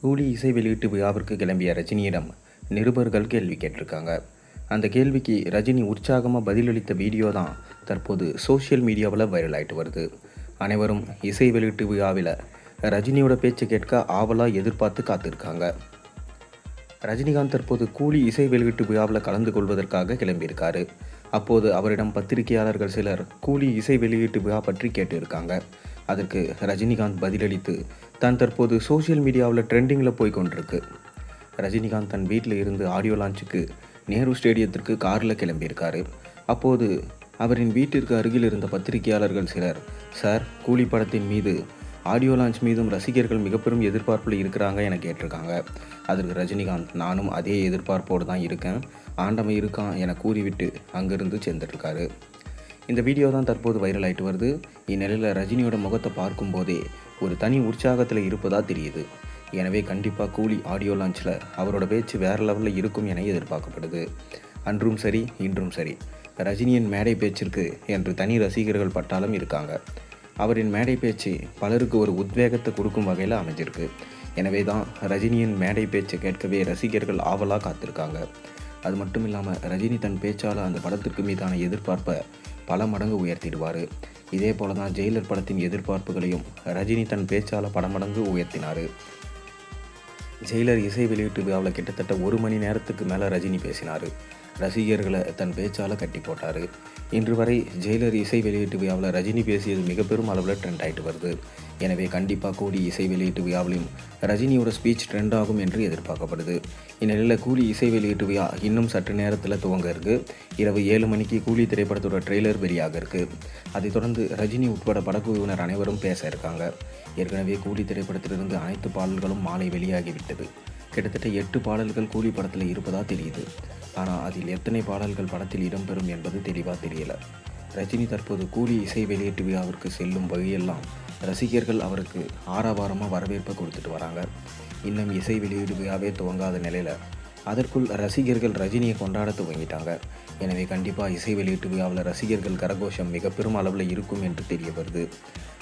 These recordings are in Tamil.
கூலி இசை வெளியீட்டு விழாவிற்கு கிளம்பிய ரஜினியிடம் நிருபர்கள் கேள்வி கேட்டிருக்காங்க. அந்த கேள்விக்கு ரஜினி உற்சாகமாக பதிலளித்த வீடியோ தான் தற்போது சோஷியல் மீடியாவில் வைரல் ஆகிட்டு வருது. அனைவரும் இசை வெளியீட்டு விழாவில் ரஜினியோட பேச்சை கேட்க ஆவலாக எதிர்பார்த்து காத்திருக்காங்க. ரஜினிகாந்த் தற்போது கூலி இசை வெளியீட்டு விழாவில் கலந்து கொள்வதற்காக கிளம்பியிருக்காரு. அப்போது அவரிடம் பத்திரிகையாளர்கள் சிலர் கூலி இசை வெளியீட்டு விழா பற்றி கேட்டிருக்காங்க. அதற்கு ரஜினிகாந்த் பதிலளித்து தான் தற்போது சோஷியல் மீடியாவில் ட்ரெண்டிங்கில் போய் கொண்டிருக்கு. ரஜினிகாந்த் தன் வீட்டில் இருந்து ஆடியோ லான்ச்சுக்கு நேரு ஸ்டேடியத்திற்கு காரில் கிளம்பியிருக்காரு. அப்போது அவரின் வீட்டிற்கு அருகில் இருந்த பத்திரிகையாளர்கள் சிலர், சார், கூலி படத்தின் மீது ஆடியோ லான்ச் மீதும் ரசிகர்கள் மிக பெரும் எதிர்பார்ப்பில் இருக்கிறாங்க என கேட்டிருக்காங்க. அதற்கு ரஜினிகாந்த், நானும் அதே எதிர்பார்ப்போடு தான் இருக்கேன், ஆண்டவன் இருக்கான் என கூறிவிட்டு அங்கிருந்து சென்றுருக்காரு. இந்த வீடியோ தான் தற்போது வைரல் ஆகிட்டு வருது. இந்நிலையில் ரஜினியோட முகத்தை பார்க்கும்போதே ஒரு தனி உற்சாகத்தில் இருப்பதாக தெரியுது. எனவே கண்டிப்பாக கூலி ஆடியோ லான்ச்சில் அவரோட பேச்சு வேறு லெவலில் இருக்கும் என எதிர்பார்க்கப்படுது. அன்றும் சரி இன்றும் சரி ரஜினியின் மேடை பேச்சிற்கு என்று தனி ரசிகர்கள் பட்டாலும் இருக்காங்க. அவரின் மேடை பேச்சு பலருக்கு ஒரு உத்வேகத்தை கொடுக்கும் வகையில் அமைஞ்சிருக்கு. எனவே தான் ரஜினியின் மேடை பேச்சை கேட்கவே ரசிகர்கள் ஆவலாக காத்திருக்காங்க. அது மட்டும் இல்லாமல் ரஜினி தன் பேச்சால் அந்த படத்திற்கு மீதான எதிர்பார்ப்பை பல மடங்கு உயர்த்திடுவார். இதே போல தான் ஜெயிலர் படத்தின் எதிர்பார்ப்புகளையும் ரஜினி தன் பேச்சால் பல மடங்கு உயர்த்தினார். ஜெயிலர் இசை வெளியீட்டு விழாவில் கிட்டத்தட்ட 1 மணி நேரத்துக்கு மேலே ரஜினி பேசினார். ரசிகர்களை தன் பேச்சால் கட்டி போட்டார். இன்று வரை ஜெயிலர் இசை வெளியீட்டு விழாவில் ரஜினி பேசியது மிக பெரும் அளவில் ட்ரெண்ட் ஆகிட்டு வருது. எனவே கண்டிப்பாக கூலி இசை வெளியீட்டு விழாவிலும் ரஜினியோட ஸ்பீச் ட்ரெண்ட் ஆகும் என்று எதிர்பார்க்கப்படுது. இந்நிலையில் கூலி இசை வெளியீட்டு விழா இன்னும் சற்று நேரத்தில் துவங்க இருக்குது. இரவு 7 மணிக்கு கூலி திரைப்படத்தோட ட்ரெய்லர் வெளியாக இருக்குது. அதைத் தொடர்ந்து ரஜினி உட்பட படக்குழுவினர் அனைவரும் பேச இருக்காங்க. ஏற்கனவே கூலி திரைப்படத்திலிருந்து அனைத்து பாடல்களும் மாலை வெளியாகிவிட்டது. கிட்டத்தட்ட 8 பாடல்கள் கூலி படத்தில் இருப்பதாக தெரியுது. ஆனால் அதில் எத்தனை பாடல்கள் படத்தில் இடம்பெறும் என்பது தெளிவாக தெரியல. ரஜினி தற்போது கூலி இசை வெளியீட்டு விழாவிற்கு செல்லும் வழியெல்லாம் ரசிகர்கள் அவருக்கு ஆரவாரமாக வரவேற்பை கொடுத்துட்டு வராங்க. இன்னும் இசை வெளியீடு விழாவே துவங்காத நிலையில் அதற்குள் ரசிகர்கள் ரஜினியை கொண்டாட துவங்கிட்டாங்க. எனவே கண்டிப்பாக இசை வெளியீட்டு விழாவில் ரசிகர்கள் கரகோஷம் மிக பெரும் அளவில் இருக்கும் என்று தெரிய வருது.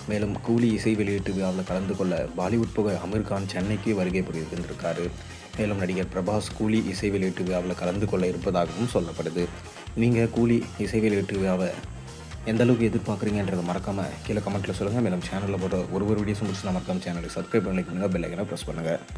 மேலும் கூலி இசை வெளியீட்டு விழாவில் கலந்து கொள்ள பாலிவுட் புகழ் அமீர் கான் சென்னைக்கு வருகை புரிந்திருக்காரு. மேலும் நடிகர் பிரபாஸ் கூலி இசை வெளியீட்டு விழாவில் கலந்து கொள்ள இருப்பதாகவும் சொல்லப்படுது. நீங்கள் கூலி இசை வெளியீட்டு விழாவை எந்த அளவுக்கு எதிர்பார்க்குறீங்கன்றதை மறக்காமல் கீழே கமெண்ட்டில் சொல்லுங்கள். மேலும் சேனலில் போகிற ஒரு வீடியோஸும் முடிச்சு மறக்காமல் சேனலுக்கு சப்ஸ்கிரைப் பண்ணி பெல் ஐக்கனை ப்ரெஸ் பண்ணுங்கள்.